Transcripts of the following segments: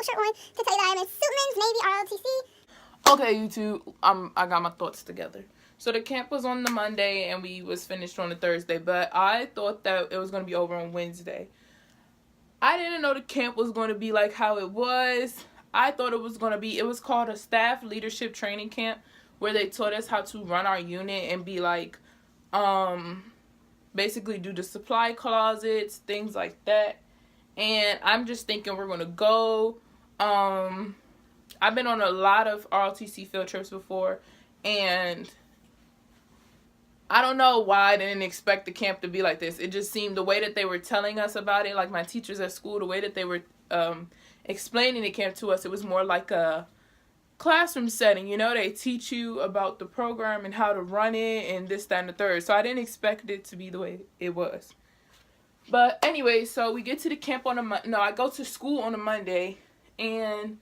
shirt on to tell you that I'm in Suitman's Navy ROTC. Okay, YouTube, I got my thoughts together. So the camp was on the Monday and we was finished on the Thursday, but I thought that it was going to be over on Wednesday. I didn't know the camp was going to be like how it was. I thought it was going to be, it was called a staff leadership training camp where they taught us how to run our unit and be like, basically do the supply closets, things like that. And I'm just thinking we're going to go. I've been on a lot of ROTC field trips before, and I don't know why I didn't expect the camp to be like this. It just seemed the way that they were telling us about it, like my teachers at school, the way that they were explaining the camp to us, it was more like a classroom setting. You know, they teach you about the program and how to run it and this, that, and the third. So I didn't expect it to be the way it was. But anyway, so we get to the camp on I go to school on a Monday, and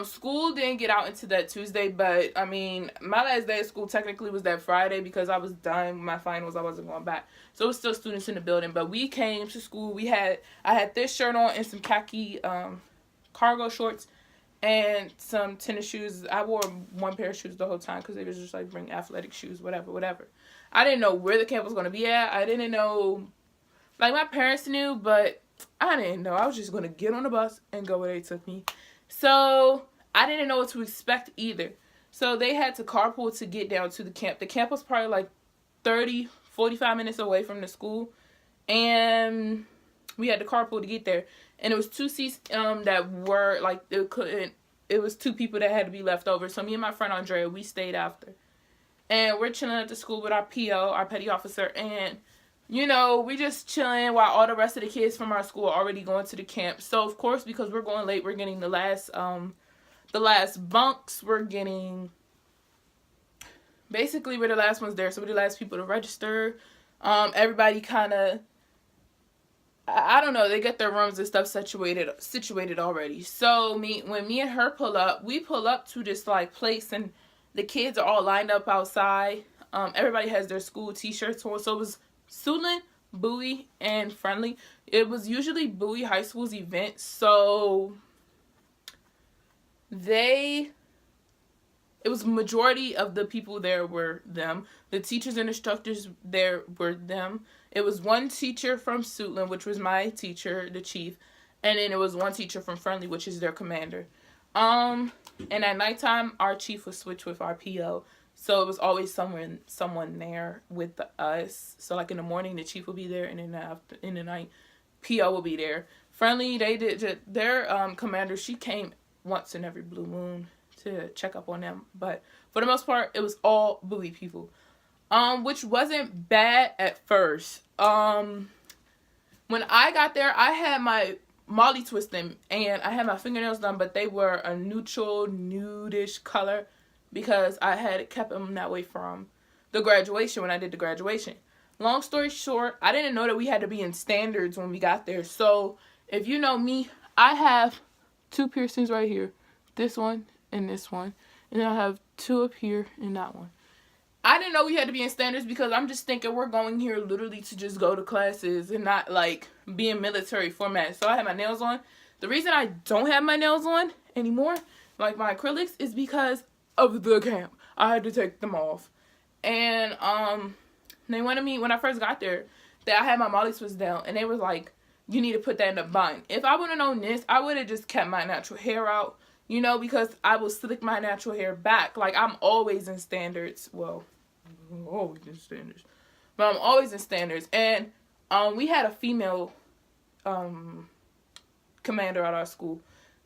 school didn't get out into that Tuesday, but I mean, my last day of school technically was that Friday because I was done with my finals. I wasn't going back. So it was still students in the building, but we came to school. I had this shirt on and some khaki cargo shorts and some tennis shoes. I wore one pair of shoes the whole time because they was just like, bring athletic shoes, whatever. I didn't know where the camp was going to be at. I didn't know, like my parents knew, but I didn't know. I was just going to get on the bus and go where they took me. So I didn't know what to expect either. So they had to carpool to get down to the camp. The camp was probably like 45 minutes away from the school. And we had to carpool to get there. And it was 2 seats that were like, it was 2 people that had to be left over. So me and my friend Andrea, we stayed after. And we're chilling at the school with our PO, our petty officer. And you know, we just chilling while all the rest of the kids from our school are already going to the camp. So, of course, because we're going late, we're getting the last bunks. We're getting, basically, we're the last ones there. So, we're the last people to register. Everybody kind of, I don't know, they get their rooms and stuff situated already. So, when me and her pull up, we pull up to this, like, place, and the kids are all lined up outside. Everybody has their school t-shirts on. So, it was Suitland, Bowie, and Friendly. It was usually Bowie High School's event, so it was majority of the people there were them. The teachers and instructors there were them. It was one teacher from Suitland, which was my teacher, the chief, and then it was one teacher from Friendly, which is their commander. And at nighttime, our chief was switched with our PO. So it was always someone there with us. So like in the morning, the chief will be there, and in the night, PO will be there. Friendly, they did their commander. She came once in every blue moon to check up on them, but for the most part, it was all Bowie people, which wasn't bad at first. When I got there, I had my Molly twisting and I had my fingernails done, but they were a neutral, nudish color, because I had kept them that way from the graduation when I did the graduation. Long story short, I didn't know that we had to be in standards when we got there. So if you know me, I have 2 piercings right here. This one and this one. And I have 2 up here and that one. I didn't know we had to be in standards because I'm just thinking we're going here literally to just go to classes and not like be in military format. So I had my nails on. The reason I don't have my nails on anymore, like my acrylics, is because of the camp. I had to take them off. And they wanted me, when I first got there, that I had my Molly twist down, and they was like, you need to put that in a bun. If I would have known this, I would have just kept my natural hair out, you know, because I will slick my natural hair back. Like, I'm always in standards. Well, I'm always in standards. But I'm always in standards. And we had a female commander at our school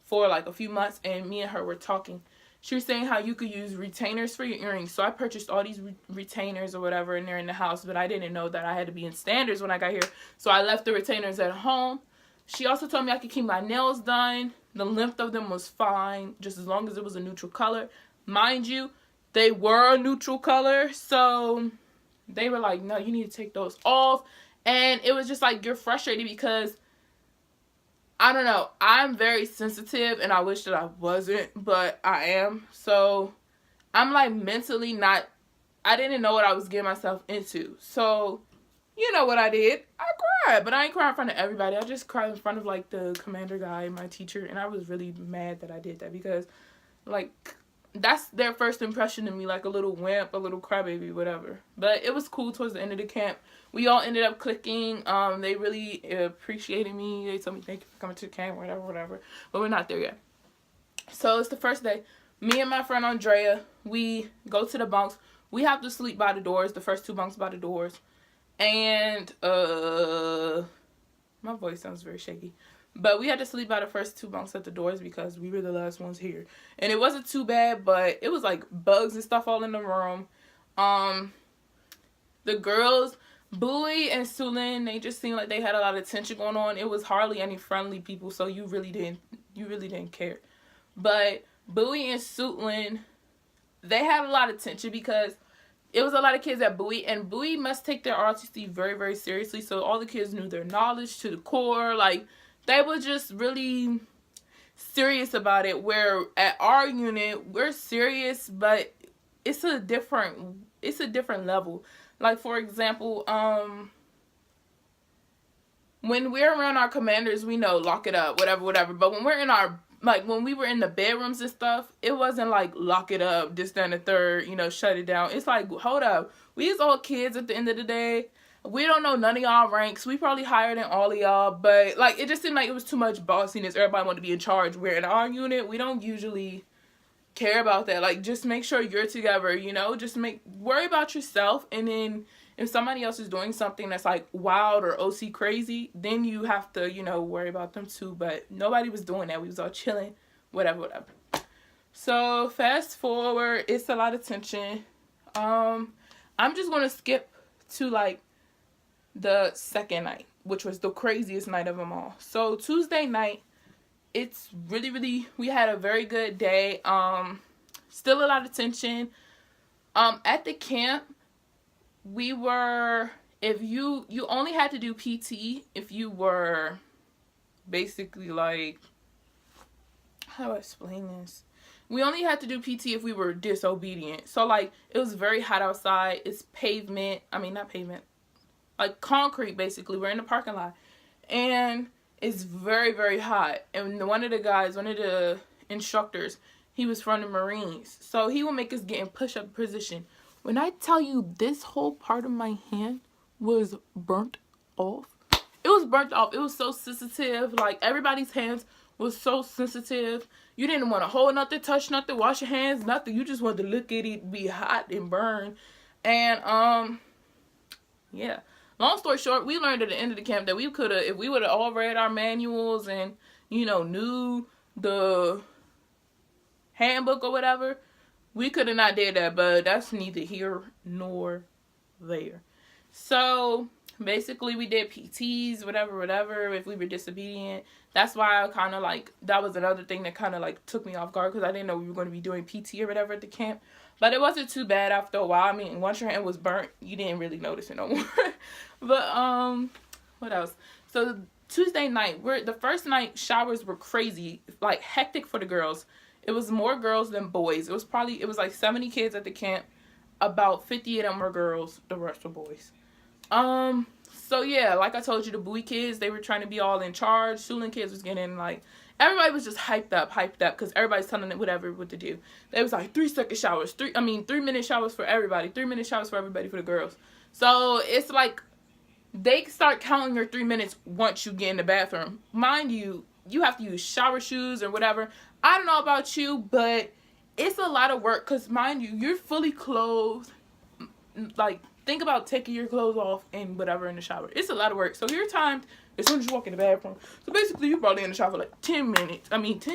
for like a few months, and me and her were talking. She was saying how you could use retainers for your earrings. So I purchased all these retainers or whatever, and they're in the house. But I didn't know that I had to be in standards when I got here. So I left the retainers at home. She also told me I could keep my nails done. The length of them was fine, just as long as it was a neutral color. Mind you, they were a neutral color. So they were like, no, you need to take those off. And it was just like, you're frustrated because, I don't know, I'm very sensitive, and I wish that I wasn't, but I am. So I'm like mentally I didn't know what I was getting myself into. So you know what I did? I cried, but I ain't cry in front of everybody. I just cried in front of like the commander guy, my teacher, and I was really mad that I did that because like that's their first impression of me, like a little wimp, a little crybaby, whatever. But it was cool towards the end of the camp. We all ended up clicking. They really appreciated me. They told me thank you for coming to the camp, whatever. But we're not there yet. So it's the first day. Me and my friend Andrea, we go to the bunks. We have to sleep by the doors, the first 2 bunks by the doors. And my voice sounds very shaky. But we had to sleep by the first 2 bunks at the doors because we were the last ones here. And it wasn't too bad, but it was like bugs and stuff all in the room. The girls, Bowie and Sulin, they just seemed like they had a lot of tension going on. It was hardly any friendly people, so you really didn't care. But Bowie and Sulin, they had a lot of tension because it was a lot of kids at Bowie, and Bowie must take their ROTC very, very seriously. So all the kids knew their knowledge to the core. Like, they were just really serious about it. Where at our unit, we're serious, but it's a different level. Like, for example, when we're around our commanders, we know lock it up, whatever. But when we're in our, like, when we were in the bedrooms and stuff, it wasn't like lock it up, this, that, and the third, you know, shut it down. It's like, hold up. We is all kids at the end of the day. We don't know none of y'all ranks. We probably higher than all of y'all. But, like, it just seemed like it was too much bossiness. Everybody wanted to be in charge. Where in our unit, we don't usually care about that. Like, just make sure you're together, you know? Just worry about yourself. And then if somebody else is doing something that's, like, wild or OC crazy, then you have to, you know, worry about them too. But nobody was doing that. We was all chilling. Whatever. So, fast forward. It's a lot of tension. I'm just going to skip to, like, the second night, which was the craziest night of them all. So Tuesday night, it's really, we had a very good day. Still a lot of tension. At the camp, we were, if you only had to do PT if you were basically like, how do I explain this? We only had to do PT if we were disobedient. So like, it was very hot outside. It's pavement. I mean, not pavement. Like concrete, basically. We're in the parking lot. And it's very, very hot. And one of the instructors, he was from the Marines. So he would make us get in push-up position. When I tell you this whole part of my hand was burnt off. It was burnt off. It was so sensitive. Like, everybody's hands was so sensitive. You didn't want to hold nothing, touch nothing, wash your hands, nothing. You just wanted to look at it be hot and burn. And, yeah. Long story short, we learned at the end of the camp that we could have, if we would have all read our manuals and, you know, knew the handbook or whatever, we could have not did that, but that's neither here nor there. So, basically, we did PTs, whatever, if we were disobedient. That's why I kind of, like, that was another thing that kind of, like, took me off guard, because I didn't know we were going to be doing PT or whatever at the camp. But it wasn't too bad after a while. I mean, once your hand was burnt, you didn't really notice it no more. But, what else? So, Tuesday night, the first night, showers were crazy, like, hectic for the girls. It was more girls than boys. It was like 70 kids at the camp. About 50 of them were girls. The rest were boys. So, yeah, like I told you, the Bowie kids, they were trying to be all in charge. Sulin kids was getting, like, everybody was just hyped up, because everybody's telling them what to do. They was like 3-second showers, 3-minute showers for everybody, 3-minute showers for everybody for the girls. So it's like they start counting your 3 minutes once you get in the bathroom. Mind you, you have to use shower shoes or whatever. I don't know about you, but it's a lot of work because, mind you, you're fully clothed. Like, think about taking your clothes off and whatever in the shower. It's a lot of work. So you're timed as soon as you walk in the bathroom. So basically, you're probably in the shower for like 10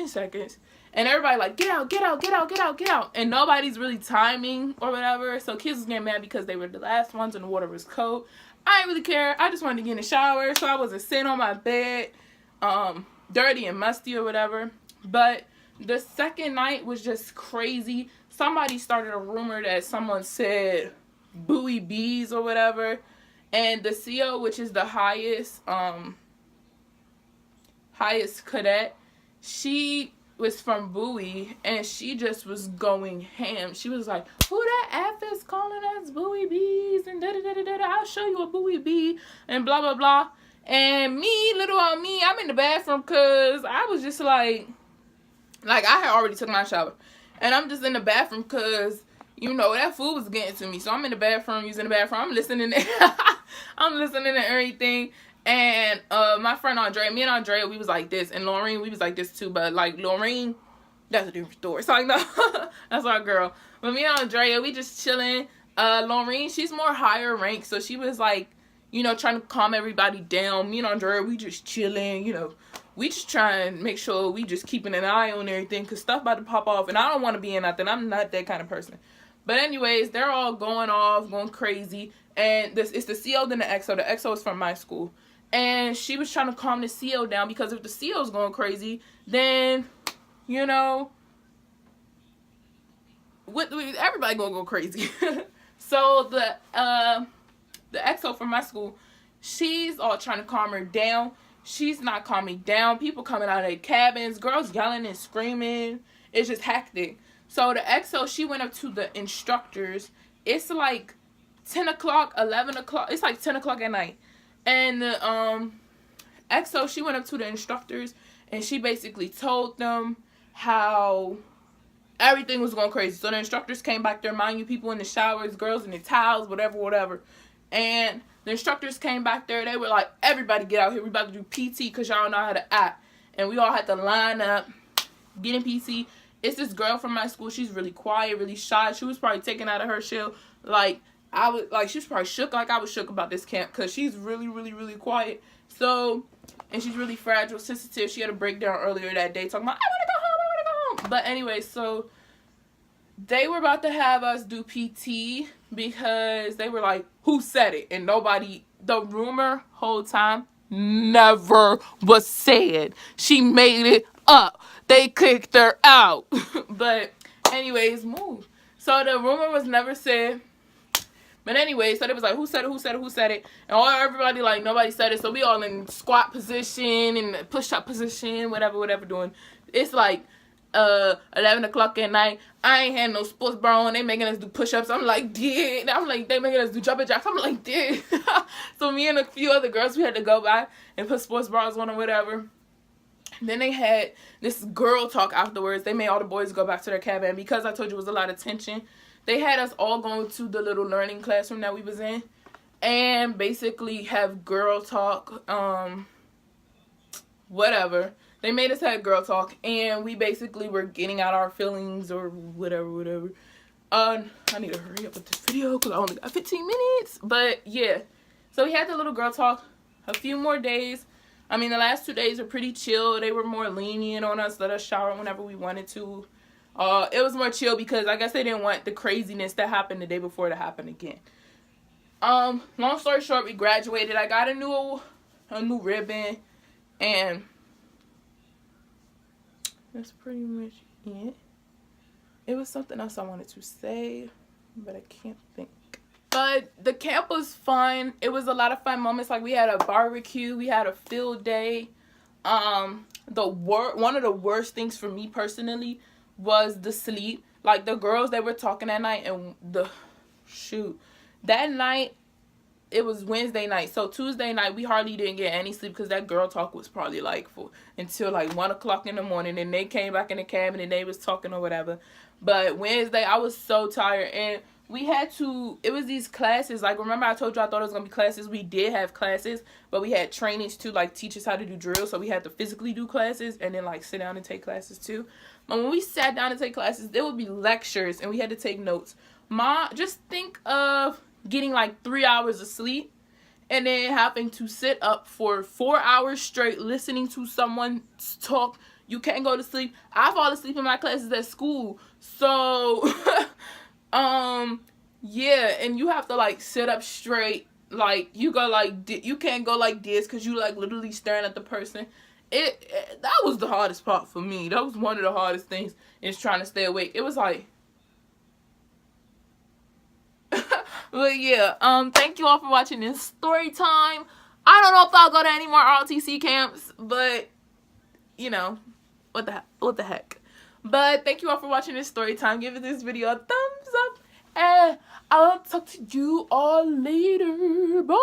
seconds. And everybody like, get out. And nobody's really timing or whatever. So kids was getting mad because they were the last ones and the water was cold. I didn't really care. I just wanted to get in the shower. So I wasn't sitting on my bed, dirty and musty or whatever. But the second night was just crazy. Somebody started a rumor that someone said Bowie bees or whatever. And the CO, which is the highest cadet, she was from Bowie, and she just was going ham. She was like, who that F is calling us Bowie bees, and da-da-da-da-da, I'll show you a Bowie bee, and blah, blah, blah. And me, little on me, I'm in the bathroom because I was just like I had already took my shower. And I'm just in the bathroom because, you know, that food was getting to me. So I'm in the bathroom, using the bathroom. I'm listening to, I'm listening to everything. And my friend Andrea, me and Andrea, we was like this. And Lorraine, we was like this too. But like Lorraine, that's a different story. So like, no, that's our girl. But me and Andrea, we just chilling. Lorraine, she's more higher rank. So she was like, you know, trying to calm everybody down. Me and Andrea, we just chilling, you know. We just try and make sure we just keeping an eye on everything because stuff about to pop off. And I don't want to be in nothing. I'm not that kind of person. But anyways, they're all going off, going crazy. And it's the CO then the XO. The XO is from my school. And she was trying to calm the CO down because if the CO is going crazy, then, you know, everybody going to go crazy. So the XO from my school, she's all trying to calm her down. She's not calming down. People coming out of their cabins. Girls yelling and screaming. It's just hectic. So the XO, she went up to the instructors. It's like 10 o'clock, 11 o'clock. It's like 10 o'clock at night. And the XO, she went up to the instructors. And she basically told them how everything was going crazy. So the instructors came back there, mind you, people in the showers, girls in the towels, whatever. And the instructors came back there. They were like, everybody get out here. We about to do PT because y'all know how to act. And we all had to line up, get in PT. It's this girl from my school. She's really quiet, really shy. She was probably taken out of her shell. She was probably shook like I was shook about this camp because she's really, really, really quiet. So, and she's really fragile, sensitive. She had a breakdown earlier that day talking about, I want to go home. But anyway, so they were about to have us do PT because they were like, who said it? And nobody, the rumor whole time never was said. She made it up. They kicked her out. But anyways, move. So the rumor was never said. But anyway, so it was like, who said it? And everybody like, nobody said it. So we all in squat position and push-up position, whatever doing. It's like 11 o'clock at night. I ain't had no sports bra on. They making us do push-ups. I'm like, yeah. I'm like, they making us do jumping jacks. I'm like, yeah. So me and a few other girls, we had to go by and put sports bras on or whatever. Then they had this girl talk afterwards. They made all the boys go back to their cabin. And because I told you it was a lot of tension, they had us all going to the little learning classroom that we was in and basically have girl talk, whatever. They made us have girl talk, and we basically were getting out our feelings or whatever. I need to hurry up with this video because I only got 15 minutes. But, yeah. So we had the little girl talk a few more days. I mean, the last 2 days were pretty chill. They were more lenient on us, let us shower whenever we wanted to. It was more chill because I guess they didn't want the craziness that happened the day before to happen again. Long story short, we graduated. I got a new ribbon, and that's pretty much it. It was something else I wanted to say, but I can't think. But the camp was fun. It was a lot of fun moments. Like, we had a barbecue. We had a field day. One of the worst things for me personally was the sleep. Like, the girls, they were talking that night, and that night, it was Wednesday night. So Tuesday night, we hardly didn't get any sleep because that girl talk was probably like until like 1 o'clock in the morning. And they came back in the cabin and they was talking or whatever. But Wednesday, I was so tired. And we had to, it was these classes. Like, remember I told you I thought it was going to be classes? We did have classes, but we had trainings to like teach us how to do drills. So we had to physically do classes and then like sit down and take classes too. But when we sat down to take classes, there would be lectures and we had to take notes. Just think of getting like 3 hours of sleep and then having to sit up for 4 hours straight listening to someone talk. You can't go to sleep. I fall asleep in my classes at school. So, yeah, and you have to like sit up straight. Like, you can't go like this because you like literally staring at the person. That was the hardest part for me. That was one of the hardest things, is trying to stay awake. It was like, but yeah, thank you all for watching this story time. I don't know if I'll go to any more ROTC camps, but you know, what the heck. But thank you all for watching this story time. Give this video a thumbs up, and I'll talk to you all later. Bye.